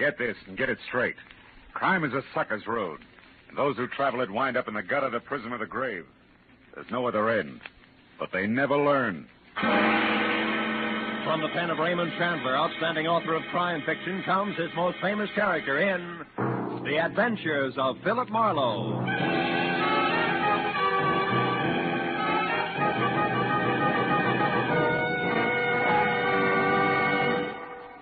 Get this and get it straight. Crime is a sucker's road. And those who travel it wind up in the gutter, the prison, or the grave. There's no other end. But they never learn. From the pen of Raymond Chandler, outstanding author of crime fiction, comes his most famous character in The Adventures of Philip Marlowe.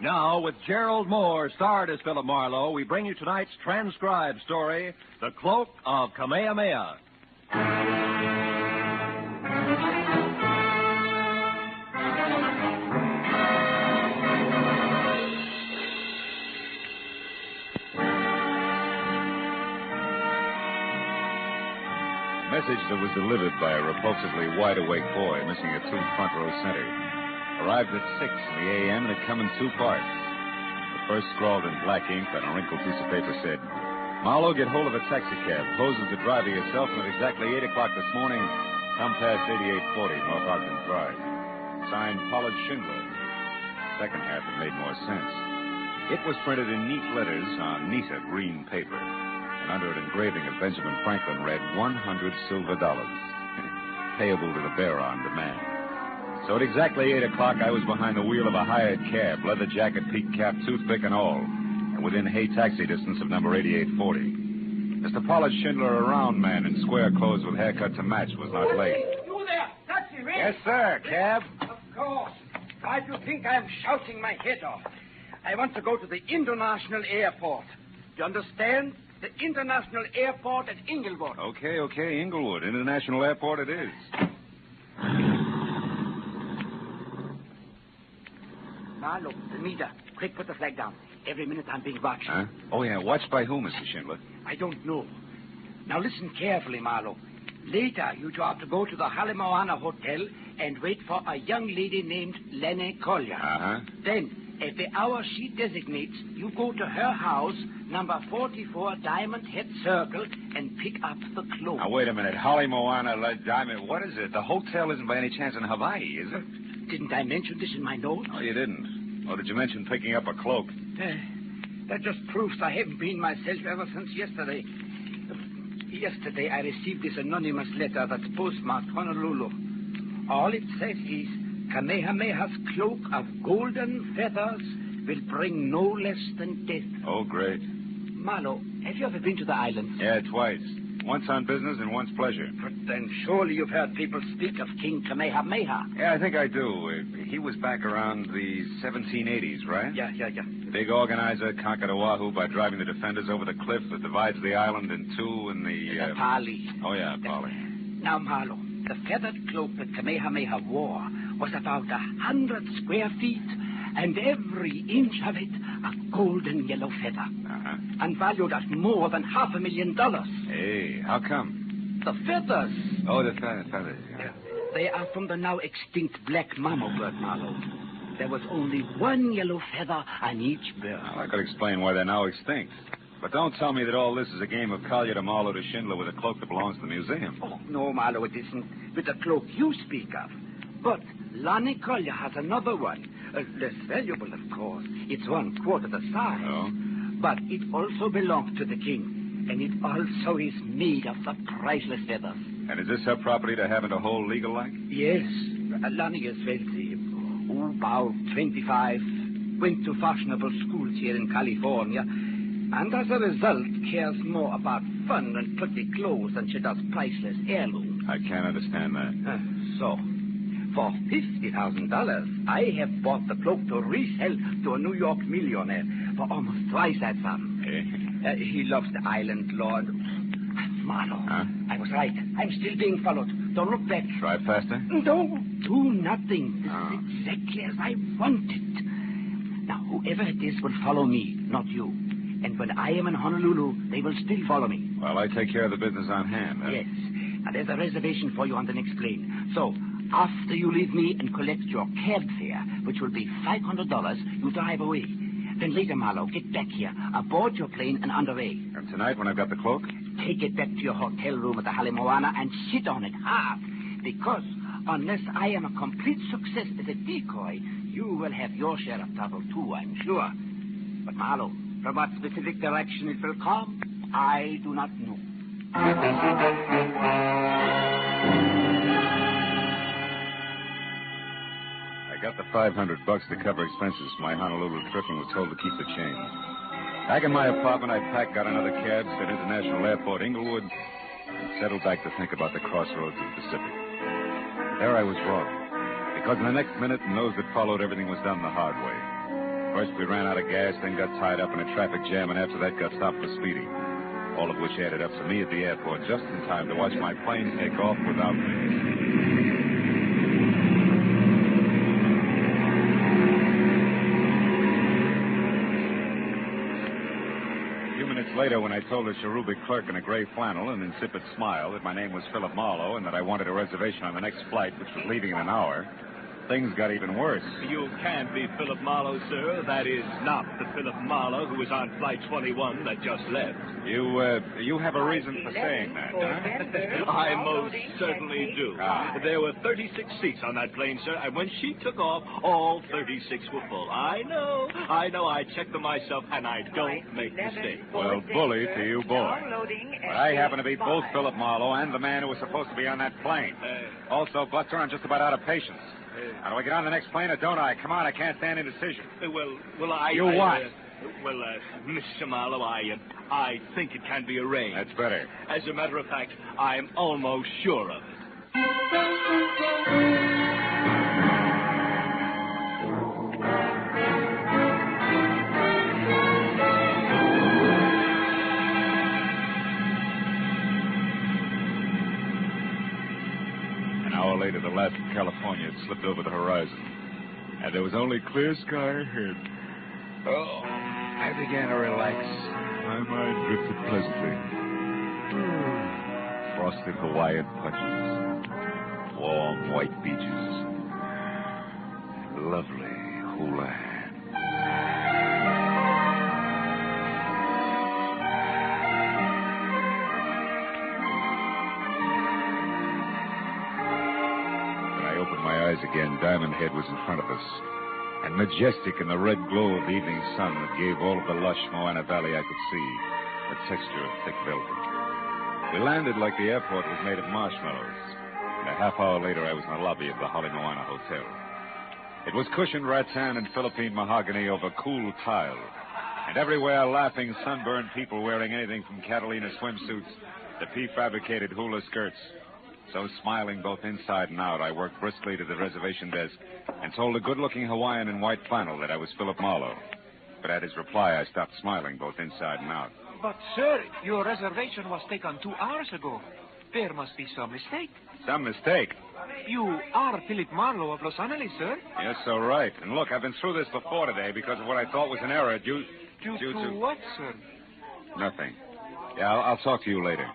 Now, with Gerald Moore, starred as Philip Marlowe, we bring you tonight's transcribed story, The Cloak of Kamehameha. A message that was delivered by a repulsively wide-awake boy missing a tooth front row center arrived at 6 in the a.m. and had come in 2 parts. The first, scrawled in black ink on a wrinkled piece of paper, said, Marlowe, get hold of a taxicab. Pose as the driver yourself, and at exactly 8 o'clock this morning, come past 8840 North Ogden Drive. Signed, Pollard Schindler. The second half had made more sense. It was printed in neat letters on neater green paper. And under an engraving of Benjamin Franklin read 100 silver dollars, payable to the bearer on demand. So at exactly 8 o'clock, I was behind the wheel of a hired cab, leather jacket, peaked cap, toothpick, and all, and within hay taxi distance of number 8840. Mr. Pollard Schindler, a round man in square clothes with haircut to match, was not late. You there, taxi, man. Yes, sir. Cab? Of course. Why do you think I'm shouting my head off? I want to go to the International Airport. Do you understand? The International Airport at Inglewood. Okay, Inglewood. International Airport it is. Now, look, the meter. Quick, put the flag down. Every minute I'm being watched. Huh? Oh, yeah. Watched by who, Mr. Schindler? I don't know. Now, listen carefully, Marlowe. Later, you two are to go to the Kamehameha Hotel and wait for a young lady named Lenny Collier. Uh-huh. Then, at the hour she designates, you go to her house, number 44 Diamond Head Circle, and pick up the cloak. Now, wait a minute. Kamehameha, Diamond, what is it? The hotel isn't by any chance in Hawaii, is it? Didn't I mention this in my note? Oh, you didn't. Or did you mention picking up a cloak? That just proves I haven't been myself ever since yesterday. Yesterday, I received this anonymous letter that's postmarked Honolulu. All it says is, Kamehameha's cloak of golden feathers will bring no less than death. Oh, great. Marlowe, have you ever been to the islands? Yeah, twice. Once on business and once pleasure. But then surely you've heard people speak of King Kamehameha. Yeah, I think I do. He was back around the 1780s, right? Yeah. Big organizer, conquered Oahu by driving the defenders over the cliff that divides the island in two in the... Pali. Oh, yeah, Pali. Now, Marlowe, the feathered cloak that Kamehameha wore was about 100 square feet, and every inch of it a golden yellow feather. Uh-huh. And valued at more than $500,000. Hey, how come? The feathers. Oh, the feathers, yeah. They are from the now extinct black mammal bird, Marlowe. There was only one yellow feather on each bird. Well, I could explain why they're now extinct. But don't tell me that all this is a game of Collier to Marlowe to Schindler with a cloak that belongs to the museum. Oh, no, Marlowe, it isn't with the cloak you speak of. But Lonnie Collier has another one. Less valuable, of course. It's 1/4 the size. Oh? But it also belongs to the king. And it also is made of the priceless feathers. And is this her property to have in a whole legal-like? Yes. Lonnie is wealthy. About 25. Went to fashionable schools here in California. And as a result, cares more about fun and pretty clothes than she does priceless heirlooms. I can't understand that. So, for $50,000, I have bought the cloak to resell to a New York millionaire for almost twice that sum. Eh? He loves the island, Lord. Marlowe, Huh? I was right. I'm still being followed. Don't look back. Drive faster? Don't do nothing. This Oh. is exactly as I want it. Now, whoever it is will follow me, not you. And when I am in Honolulu, they will still follow me. Well, I take care of the business on hand. Huh? Yes. Now, there's a reservation for you on the next plane. So, after you leave me and collect your cab fare, which will be $500, you drive away. Then later, Marlowe, get back here, aboard your plane and underway. And tonight, when I've got the cloak? Take it back to your hotel room at the Kamehameha and sit on it hard. Because unless I am a complete success as a decoy, you will have your share of trouble, too, I'm sure. But, Marlowe, From what specific direction it will come, I do not know. I got the $500 to cover expenses for my Honolulu trip and was told to keep the change. Back in my apartment, I packed, got another cab, said International Airport, Inglewood, and settled back to think about the crossroads of the Pacific. There I was wrong, because in the next minute and those that followed, everything was done the hard way. First, we ran out of gas, then got tied up in a traffic jam, and after that got stopped for speeding. All of which added up to me at the airport just in time to watch my plane take off without me. Later, when I told a cherubic clerk in a gray flannel and insipid smile that my name was Philip Marlowe and that I wanted a reservation on the next flight, which was leaving in an hour, things got even worse. You can't be Philip Marlowe, sir. That is not the Philip Marlowe who was on Flight 21 that just left. You have a reason for saying that, huh? I most certainly do. There were 36 seats on that plane, sir, and when she took off, all 36 were full. I know. I checked them myself, and I don't make mistakes. Well, bully to you, boy. But I happen to be both Philip Marlowe and the man who was supposed to be on that plane. Also, Buster, I'm just about out of patience. How do I get on the next plane or don't I? Come on, I can't stand indecision. You what? Mr. Marlowe, I think it can be arranged. That's better. As a matter of fact, I'm almost sure of it. Later, the last of California had slipped over the horizon, and there was only clear sky ahead. Oh, I began to relax. My mind drifted pleasantly. Frosted Hawaiian punches, warm white beaches, and lovely hula hand. Again, Diamond Head was in front of us, and majestic in the red glow of the evening sun that gave all of the lush Moana Valley I could see the texture of thick velvet. We landed like the airport was made of marshmallows, and a half hour later I was in the lobby of the Holly Moana Hotel. It was cushioned rattan and Philippine mahogany over cool tile, and everywhere laughing, sunburned people wearing anything from Catalina swimsuits to prefabricated hula skirts. So smiling both inside and out, I worked briskly to the reservation desk and told a good-looking Hawaiian in white flannel that I was Philip Marlowe. But at his reply, I stopped smiling both inside and out. But, sir, your reservation was taken 2 hours ago. There must be some mistake. Some mistake? You are Philip Marlowe of Los Angeles, sir. Yes, so right. And look, I've been through this before today because of what I thought was an error due to what, sir? Nothing. Yeah, I'll talk to you later.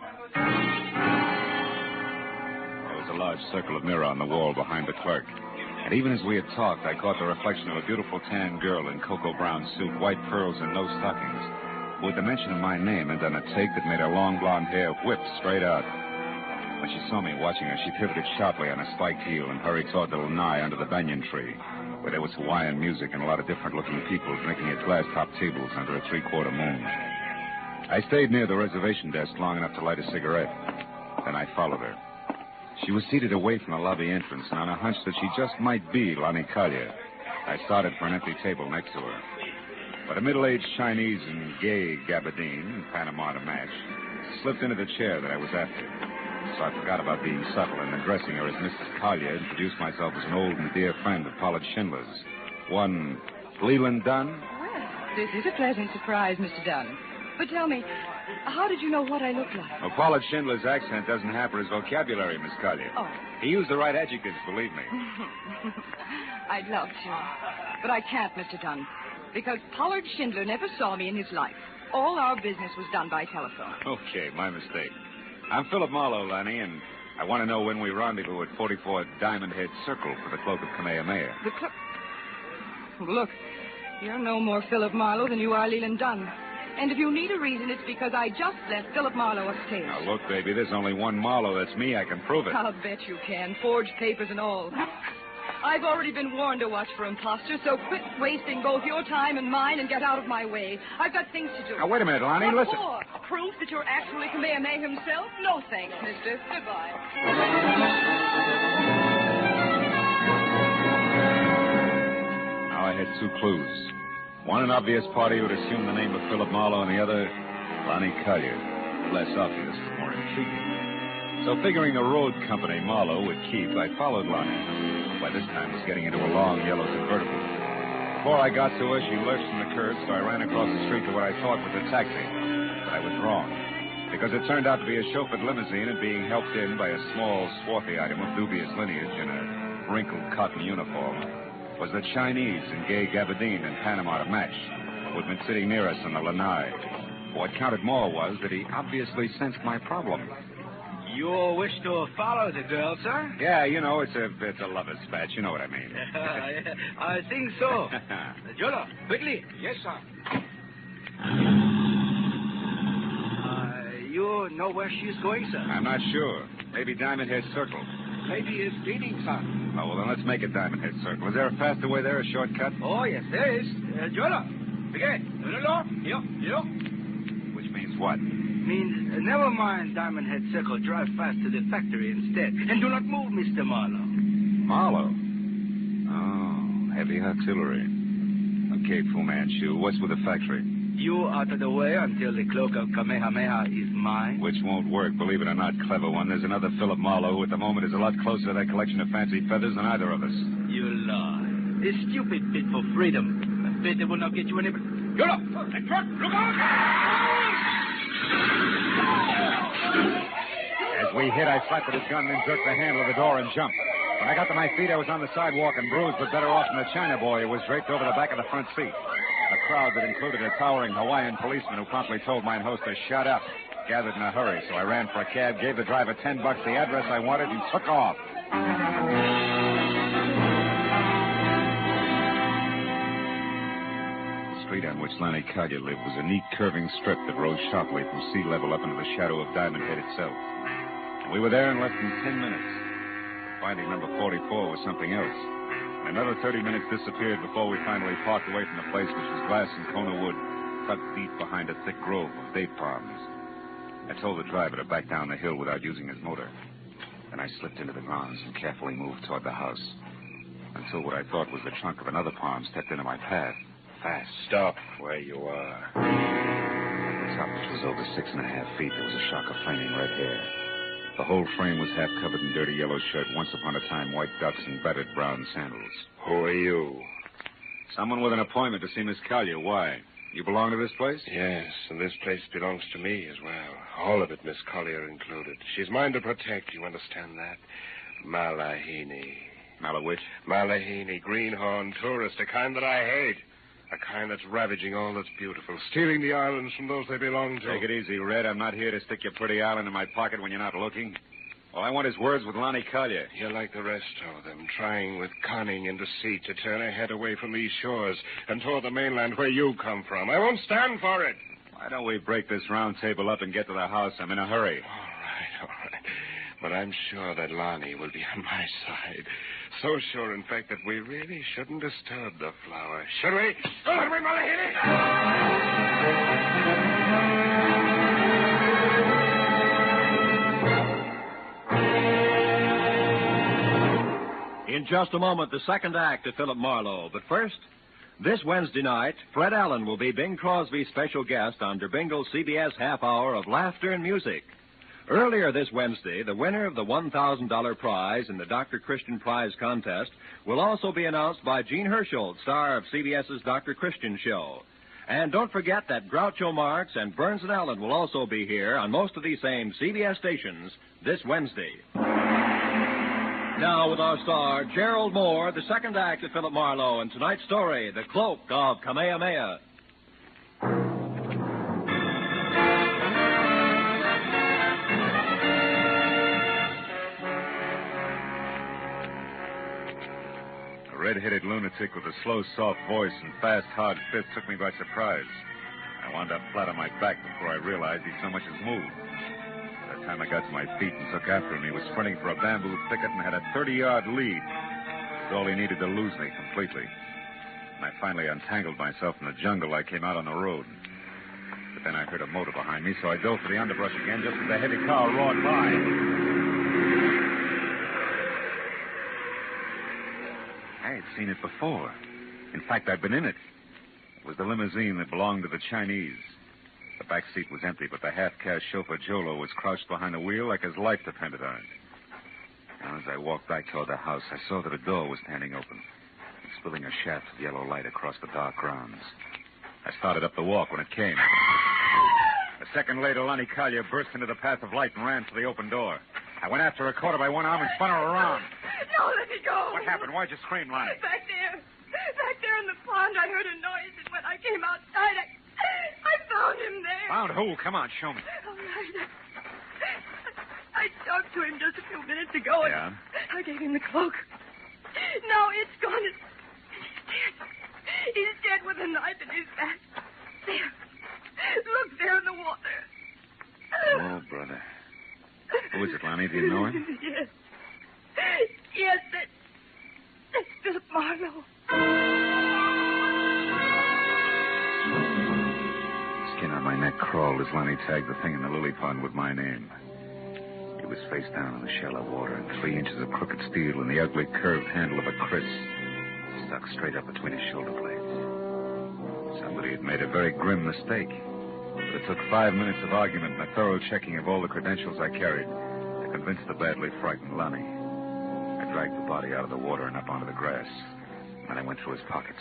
A large circle of mirror on the wall behind the clerk. And even as we had talked, I caught the reflection of a beautiful tan girl in cocoa brown suit, white pearls, and no stockings, who at the mention of my name had done a take that made her long blonde hair whip straight out. When she saw me watching her, she pivoted sharply on a spiked heel and hurried toward the lanai under the banyan tree, where there was Hawaiian music and a lot of different-looking people drinking at glass-top tables under a three-quarter moon. I stayed near the reservation desk long enough to light a cigarette. Then I followed her. She was seated away from the lobby entrance, and on a hunch that she just might be Lani Kalia, I started for an empty table next to her. But a middle-aged Chinese in gay gabardine, Panama to match, slipped into the chair that I was after. So I forgot about being subtle and addressing her as Mrs. Collier, introduced myself as an old and dear friend of Pollard Schindler's. One Leland Dunn. Well, this is a pleasant surprise, Mr. Dunn. But tell me, how did you know what I look like? Well, Pollard Schindler's accent doesn't hamper his vocabulary, Miss Collier. Oh. He used the right adjectives, believe me. I'd love to. But I can't, Mr. Dunn, because Pollard Schindler never saw me in his life. All our business was done by telephone. Okay, my mistake. I'm Philip Marlowe, Lanny, and I want to know when we rendezvous at 44 Diamond Head Circle for the Cloak of Kamehameha. The cloak? Look, you're no more Philip Marlowe than you are Leland Dunn. And if you need a reason, it's because I just left Philip Marlowe upstairs. Now, look, baby, there's only one Marlowe. That's me. I can prove it. I'll bet you can. Forged papers and all. I've already been warned to watch for imposters, so quit wasting both your time and mine and get out of my way. I've got things to do. Now, wait a minute, Lonnie. What Listen. for? Proof that you're actually Kamehameha himself? No thanks, mister. Goodbye. Now I had two clues. One, an obvious party who had assumed the name of Philip Marlowe, and the other, Lonnie Collier. Less obvious, but more intriguing. So figuring the road company Marlowe would keep, I followed Lonnie, who by this time was getting into a long yellow convertible. Before I got to her, she lurched from the curb, so I ran across the street to what I thought was a taxi. But I was wrong, because it turned out to be a chauffeured limousine and being helped in by a small, swarthy item of dubious lineage in a wrinkled cotton uniform was the Chinese in gay gabardine and Panama to match, who had been sitting near us on the lanai. What counted more was that he obviously sensed my problem. You wish to follow the girl, sir? Yeah, you know, it's a lover's match. You know what I mean. I think so. Jolo, quickly. Yes, sir. You know where she's going, sir? I'm not sure. Maybe Diamond Head Circle. Maybe it's leading, sir. Oh, well, then let's make it Diamond Head Circle. Is there a faster way there, a shortcut? Oh, yes, there is. Jolo, begin. Yo. Which means what? Means, never mind Diamond Head Circle. Drive fast to the factory instead. And do not move, Mr. Marlowe. Marlowe? Oh, heavy artillery. Okay, Fu Manchu, what's with the factory? You out of the way until the cloak of Kamehameha is mine. Which won't work, believe it or not, clever one. There's another Philip Marlowe who at the moment is a lot closer to that collection of fancy feathers than either of us. You lie. A stupid bid for freedom. A bid that will not get you any... You're up! And truck, look out! As we hit, I slapped at his gun, then jerked the handle of the door and jumped. When I got to my feet, I was on the sidewalk and bruised, but better off than the China boy who was draped over the back of the front seat. A crowd that included a towering Hawaiian policeman who promptly told mine host to shut up gathered in a hurry, so I ran for a cab, gave the driver $10, the address I wanted, and took off. The street on which Lonnie Collier lived was a neat curving strip that rose sharply from sea level up into the shadow of Diamond Head itself. And we were there in less than 10 minutes. Finding number 44 was something else. And another 30 minutes disappeared before we finally parked away from the place, which was glass and Kona wood, tucked deep behind a thick grove of date palms. I told the driver to back down the hill without using his motor. Then I slipped into the grounds and carefully moved toward the house, until what I thought was the trunk of another palm stepped into my path. Fast. Stop where you are. At the top, which was over 6.5 feet, there was a shock of flaming red hair. The whole frame was half covered in dirty yellow shirt, once upon a time white ducks and battered brown sandals. Who are you? Someone with an appointment to see Miss Collier. Why? You belong to this place? Yes, and this place belongs to me as well. All of it, Miss Collier included. She's mine to protect, you understand that? Malahini. Malawitch? Malahini, greenhorn tourist, a kind that I hate. A kind that's ravaging all that's beautiful, stealing the islands from those they belong to. Take it easy, Red. I'm not here to stick your pretty island in my pocket when you're not looking. All I want is words with Lonnie Collier. You're like the rest of them, trying with cunning and deceit to turn her head away from these shores and toward the mainland where you come from. I won't stand for it. Why don't we break this round table up and get to the house? I'm in a hurry. All right. But I'm sure that Lonnie will be on my side. So sure, in fact, that we really shouldn't disturb the flower. Should we? Should we, Malahini? In just a moment, the second act of Philip Marlowe. But first, this Wednesday night, Fred Allen will be Bing Crosby's special guest on Der Bingle's CBS half hour of laughter and music. Earlier this Wednesday, the winner of the $1,000 prize in the Dr. Christian Prize contest will also be announced by Gene Herschel, star of CBS's Dr. Christian Show. And don't forget that Groucho Marx and Burns and Allen will also be here on most of these same CBS stations this Wednesday. Now with our star, Gerald Moore, the second act of Philip Marlowe, and tonight's story, The Cloak of Kamehameha. A red-headed lunatic with a slow, soft voice and fast, hard fist took me by surprise. I wound up flat on my back before I realized he so much as moved. By the time I got to my feet and took after him, he was sprinting for a bamboo thicket and had a 30-yard lead. all he needed to lose me completely. When I finally untangled myself from the jungle, I came out on the road. But then I heard a motor behind me, so I dove for the underbrush again just as the heavy car roared by. I had seen it before. In fact, I'd been in it. It was the limousine that belonged to the Chinese. The back seat was empty, but the half-caste chauffeur Jolo was crouched behind the wheel like his life depended on it. Now, as I walked back toward the house, I saw that a door was standing open, spilling a shaft of yellow light across the dark grounds. I started up the walk when it came. A second later, Lonnie Collier burst into the path of light and ran for the open door. I went after her, caught her by one arm, and spun her around. No, let me go. What happened? Why'd you scream, Lonnie? Back there in the pond, I heard a noise, and when I came outside, I found him there. Found who? Come on, show me. All right. I talked to him just a few minutes ago, and Yeah? I gave him the cloak. Now it's gone. He's dead. He's dead with a knife in his back. There. Look, there in the water. Oh, brother. Who is it, Lonnie? Do you know him? Yes. Yes, that's Philip Marlowe. Skin on my neck crawled as Lonnie tagged the thing in the lily pond with my name. He was face down in the shallow water, and 3 inches of crooked steel in the ugly curved handle of a kris stuck straight up between his shoulder blades. Somebody had made a very grim mistake. But it took 5 minutes of argument and a thorough checking of all the credentials I carried to convince the badly frightened Lonnie. I dragged the body out of the water and up onto the grass. Then I went through his pockets.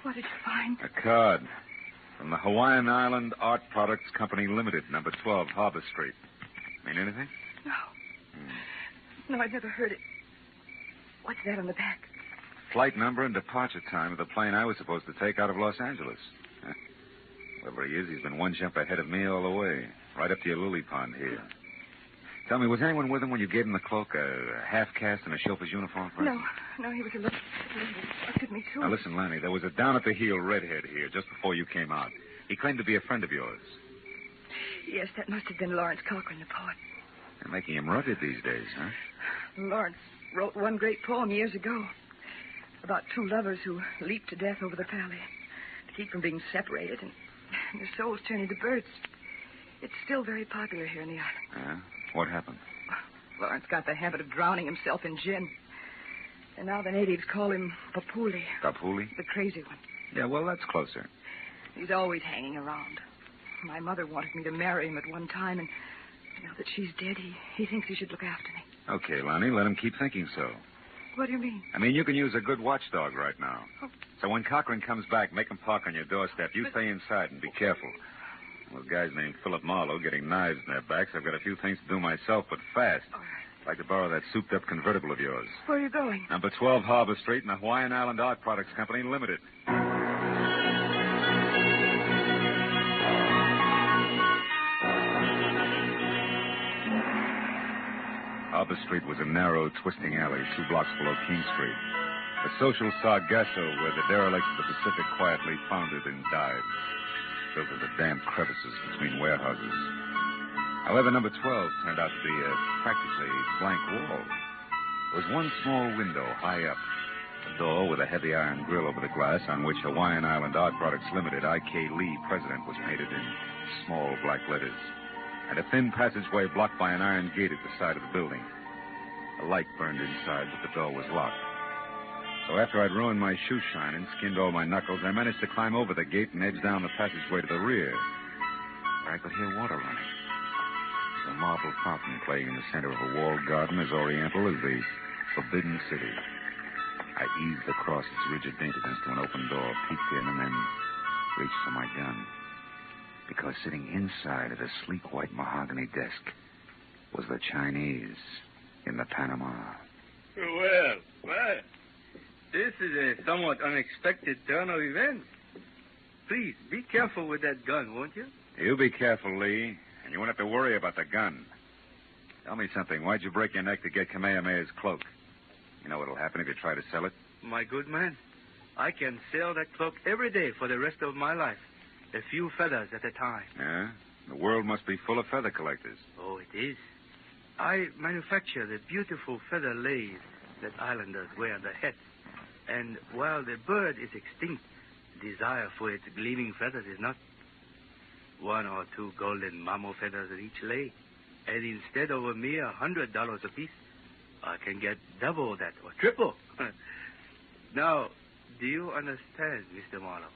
What did you find? A card from the Hawaiian Island Art Products Company Limited, number 12, Harbor Street. Mean anything? No. No, I've never heard it. What's that on the back? Flight number and departure time of the plane I was supposed to take out of Los Angeles. Whoever he is, he's been one jump ahead of me all the way, right up to your lily pond here. Tell me, was anyone with him when you gave him the cloak? A half-caste in a chauffeur's uniform? No, he was a little... Looked at me, too. Now, listen, Lanny, there was a down-at-the-heel redhead here just before you came out. He claimed to be a friend of yours. Yes, that must have been Lawrence Cochran, the poet. They're making him rugged these days, huh? Lawrence wrote one great poem years ago about 2 lovers who leaped to death over the valley to keep from being separated, and their souls turned into birds. It's still very popular here in the island. Yeah? What happened? Lawrence got the habit of drowning himself in gin. And now the natives call him Papuli. Papuli? The crazy one. Yeah, well, that's closer. He's always hanging around. My mother wanted me to marry him at one time, and now that she's dead, he thinks he should look after me. Okay, Lonnie, let him keep thinking so. What do you mean? I mean, you can use a good watchdog right now. Oh. So when Cochran comes back, make him park on your doorstep. You stay inside and be careful. Those guys named Philip Marlowe getting knives in their backs. I've got a few things to do myself, but fast. All right. I'd like to borrow that souped-up convertible of yours. Where are you going? Number 12 Harbor Street in the Hawaiian Island Art Products Company Limited. Harbor Street was a narrow, twisting alley 2 blocks below King Street. A social sargasso where the derelicts of the Pacific quietly foundered and died, filled with the damp crevices between warehouses. However, number 12 turned out to be a practically blank wall. There was one small window high up, a door with a heavy iron grill over the glass on which Hawaiian Island Art Products Limited, I.K. Lee, President, was painted in small black letters, and a thin passageway blocked by an iron gate at the side of the building. A light burned inside, but the door was locked. So after I'd ruined my shoe shine and skinned all my knuckles, I managed to climb over the gate and edge down the passageway to the rear, where I could hear water running. A marble fountain playing in the center of a walled garden as oriental as the Forbidden City. I eased across its rigid daintiness to an open door, peeked in, and then reached for my gun. Because sitting inside at a sleek white mahogany desk was the Chinese in the Panama. Well, this is a somewhat unexpected turn of events. Please, be careful with that gun, won't you? You be careful, Lee, and you won't have to worry about the gun. Tell me something. Why'd you break your neck to get Kamehameha's cloak? You know what'll happen if you try to sell it? My good man, I can sell that cloak every day for the rest of my life. A few feathers at a time. Yeah? The world must be full of feather collectors. Oh, it is. I manufacture the beautiful feather lace that islanders wear on their heads. And while the bird is extinct, desire for its gleaming feathers is not. 1 or 2 golden mamo feathers at each lay. And instead of a mere $100 apiece, I can get double that or triple. Now, do you understand, Mr. Marlowe?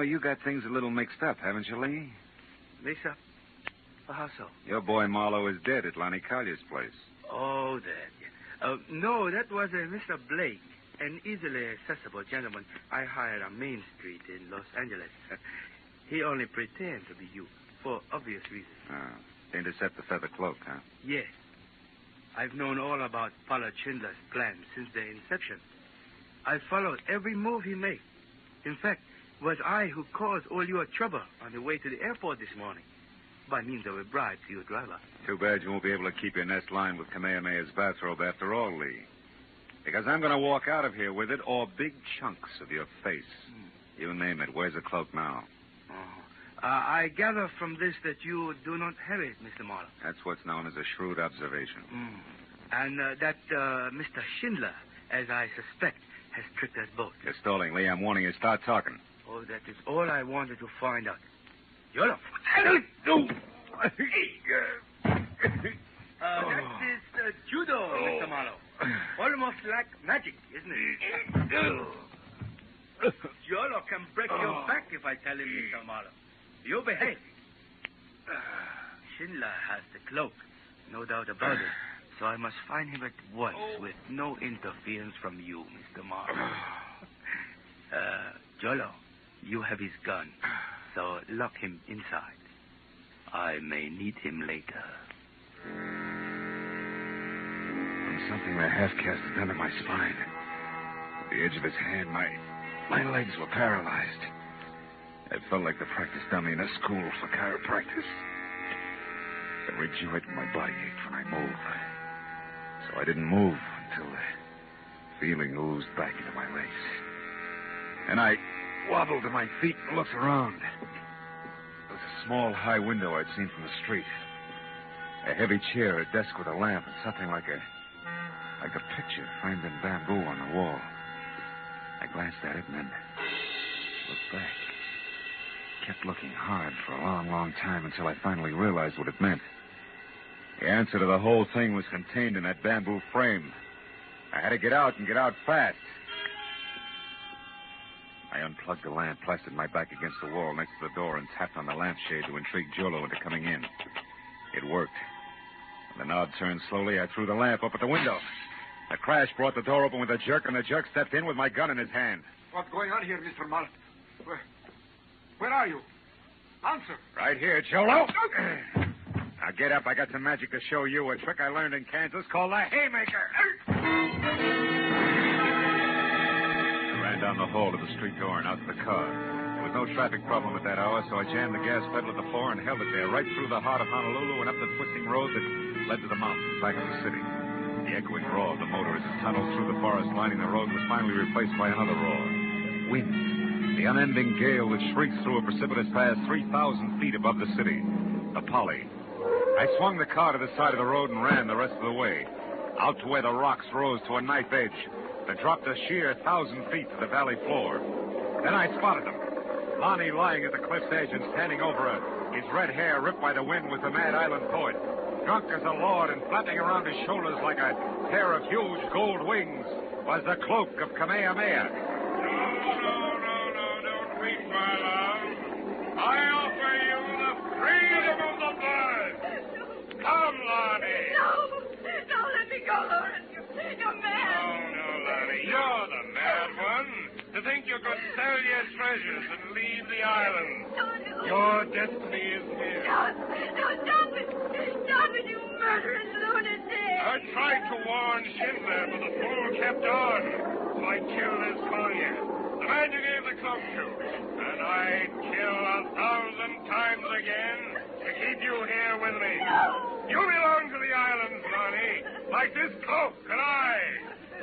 You got things a little mixed up, haven't you, Lee? Mixed up? How so? Your boy Marlowe is dead at Lonnie Collier's place. Oh, that. No, that was Mr. Blake, an easily accessible gentleman I hired on Main Street in Los Angeles. He only pretends to be you, for obvious reasons. Intercept the feather cloak, huh? Yes. I've known all about Pollard Schindler's plan since their inception. I followed every move he made. In fact, it was I who caused all your trouble on the way to the airport this morning, by means of a bribe to your driver. Too bad you won't be able to keep your nest lined with Kamehameha's bathrobe after all, Lee. Because I'm going to walk out of here with it, or big chunks of your face. You name it. Where's the cloak now? I gather from this that you do not have it, Mr. Marlowe. That's what's known as a shrewd observation. And that Mr. Schindler, as I suspect, has tricked us both. You're stalling, Lee. I'm warning you. Start talking. Oh, that is all I wanted to find out. Yolo. That is judo, Mr. Marlowe. Almost like magic, isn't it? Yolo can break your back if I tell him, Mr. Marlowe. You behave. Schindler has the cloak, no doubt about it. So I must find him at once with no interference from you, Mr. Marlowe. Jolo, you have his gun, so lock him inside. I may need him later. From something that half-casted under my spine. At the edge of his hand, my legs were paralyzed. I felt like the practice dummy in a school for chiropractic. Every joint in my body ached when I moved. So I didn't move until the feeling oozed back into my legs. And I wobbled to my feet and looked around. There was a small high window I'd seen from the street. A heavy chair, a desk with a lamp, and something like a picture framed in bamboo on the wall. I glanced at it and then looked back. Kept looking hard for a long, long time until I finally realized what it meant. The answer to the whole thing was contained in that bamboo frame. I had to get out and get out fast. I unplugged the lamp, plastered my back against the wall next to the door, and tapped on the lampshade to intrigue Jolo into coming in. It worked. When the knob turned slowly, I threw the lamp up at the window. The crash brought the door open with a jerk, and the jerk stepped in with my gun in his hand. What's going on here, Mr. Marlowe? Where are you? Answer. Right here, Jolo. Now get up. I got some magic to show you. A trick I learned in Kansas called the haymaker. I ran down the hall to the street door and out to the car. There was no traffic problem at that hour, so I jammed the gas pedal at the floor and held it there right through the heart of Honolulu and up the twisting road that led to the mountains back of the city. The echoing roar of the motor as it tunneled through the forest lining the road was finally replaced by another roar. Wind. The unending gale that shrieks through a precipitous pass 3,000 feet above the city. The Polly. I swung the car to the side of the road and ran the rest of the way, out to where the rocks rose to a knife edge that dropped a sheer 1,000 feet to the valley floor. Then I spotted them. Lonnie lying at the cliff's edge and standing over her, his red hair ripped by the wind, was the mad island poet. Drunk as a lord and flapping around his shoulders like a pair of huge gold wings was the cloak of Kamehameha. My love, I offer you the freedom of the bird. Come, Lonnie. No, let me go, Lawrence. You're mad. No, Lonnie, you're the mad one. To think you could sell your treasures and leave the island. No. Your destiny is here. No, stop it. Stop it, you murderous lunatic. I tried to warn Schindler, but the fool kept on. So I killed his Collier. The man you gave the cloak to. And I'd kill 1,000 times again to keep you here with me. No. You belong to the islands, Lonnie, like this cloak and I.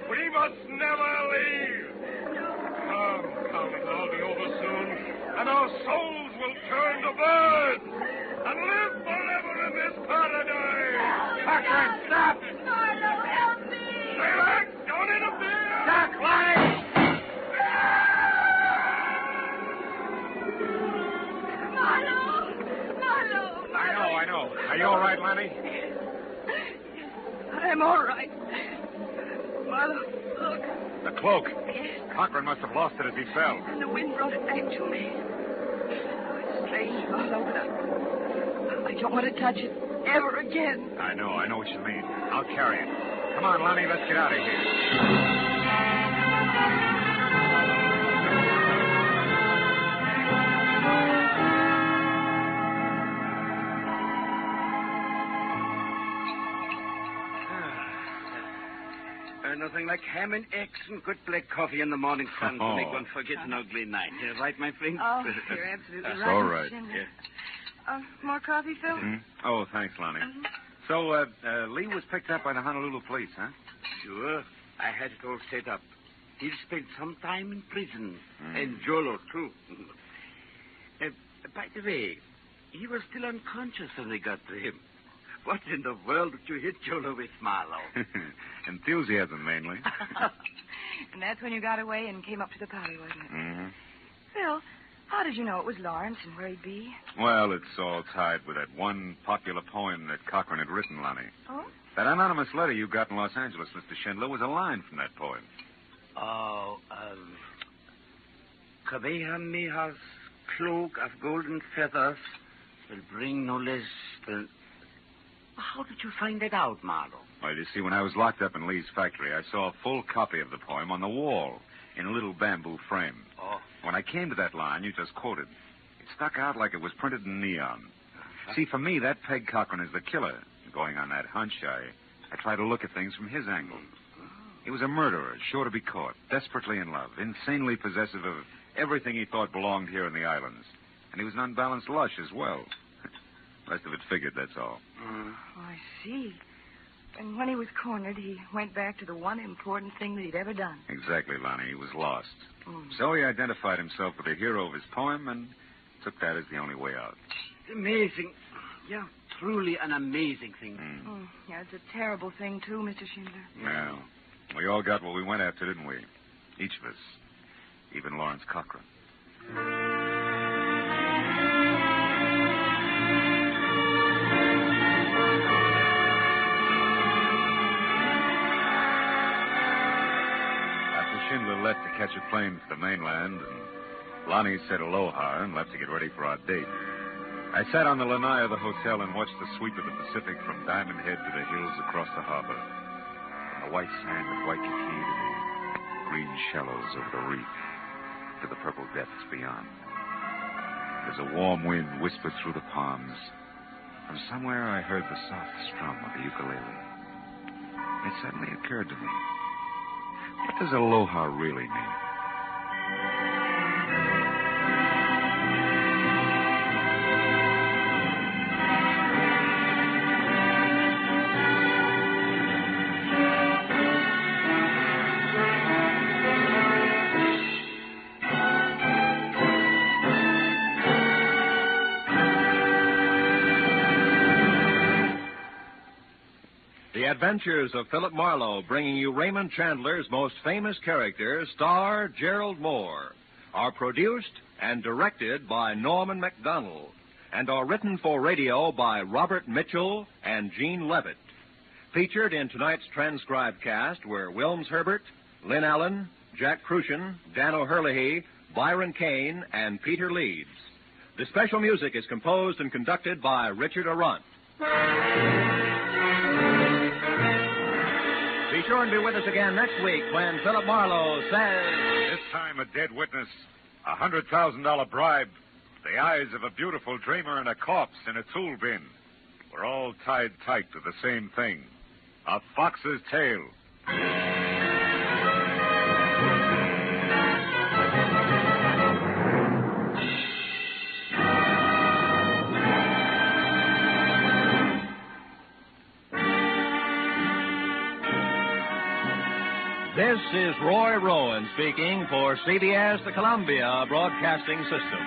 We must never leave. Come, it'll all be over soon, and our souls will turn to birds and live forever in this paradise. Stop! Marlowe, help me! cloak. The cloak. Yes. Cochran must have lost it as he fell. And the wind brought it back to me. Oh, it's strange, Marlowe, but I don't want to touch it ever again. I know what you mean. I'll carry it. Come on, Lonnie, let's get out of here. Nothing like ham and eggs and good black coffee in the morning sun to make one forget an ugly night. Right, my friend? Oh, you're absolutely That's right. all right. More coffee, Phil? Mm-hmm. Oh, thanks, Lonnie. So, Lee was picked up by the Honolulu police, huh? Sure. I had it all set up. He'll spend some time in prison. And Jolo, too. By the way, he was still unconscious when they got to him. What in the world did you hit Jolo with, Marlowe? Enthusiasm, mainly. And that's when you got away and came up to the party, wasn't it? Mm-hmm. Phil, how did you know it was Lawrence and where he'd be? Well, it's all tied with that one popular poem that Cochran had written, Lonnie. Oh? That anonymous letter you got in Los Angeles, Mr. Schindler, was a line from that poem. Oh, Kamehameha's cloak of golden feathers will bring no less than... How did you find that out, Marlowe? Well, you see, when I was locked up in Lee's factory, I saw a full copy of the poem on the wall in a little bamboo frame. Oh. When I came to that line you just quoted, it stuck out like it was printed in neon. See, for me, that pegged Cochran as the killer. Going on that hunch, I tried to look at things from his angle. He was a murderer, sure to be caught, desperately in love, insanely possessive of everything he thought belonged here in the islands. And he was an unbalanced lush as well. The rest of it figured, that's all. Oh, I see. And when he was cornered, he went back to the one important thing that he'd ever done. Exactly, Lonnie. He was lost. So he identified himself with the hero of his poem and took that as the only way out. Amazing. Yeah, truly an amazing thing. Yeah, it's a terrible thing, too, Mr. Schindler. Well, we all got what we went after, didn't we? Each of us. Even Lawrence Cochran. Schindler left to catch a plane for the mainland, and Lonnie said aloha and left to get ready for our date. I sat on the lanai of the hotel and watched the sweep of the Pacific from Diamond Head to the hills across the harbor, from the white sand of Waikiki to the green shallows over the reef, to the purple depths beyond. As a warm wind whispered through the palms, from somewhere I heard the soft strum of a ukulele. It suddenly occurred to me, what does aloha really mean? The Adventures of Philip Marlowe, bringing you Raymond Chandler's most famous character, star Gerald Moore, are produced and directed by Norman MacDonald and are written for radio by Robert Mitchell and Gene Levitt. Featured in tonight's transcribed cast were Wilms Herbert, Lynn Allen, Jack Crucian, Dan O'Herlihy, Byron Kane, and Peter Leeds. The special music is composed and conducted by Richard Arant. Be sure and be with us again next week when Philip Marlowe says... This time a dead witness, a $100,000 bribe, the eyes of a beautiful dreamer, and a corpse in a tool bin. We're all tied tight to the same thing. A fox's tail. This is Roy Rowan speaking for CBS, the Columbia Broadcasting System.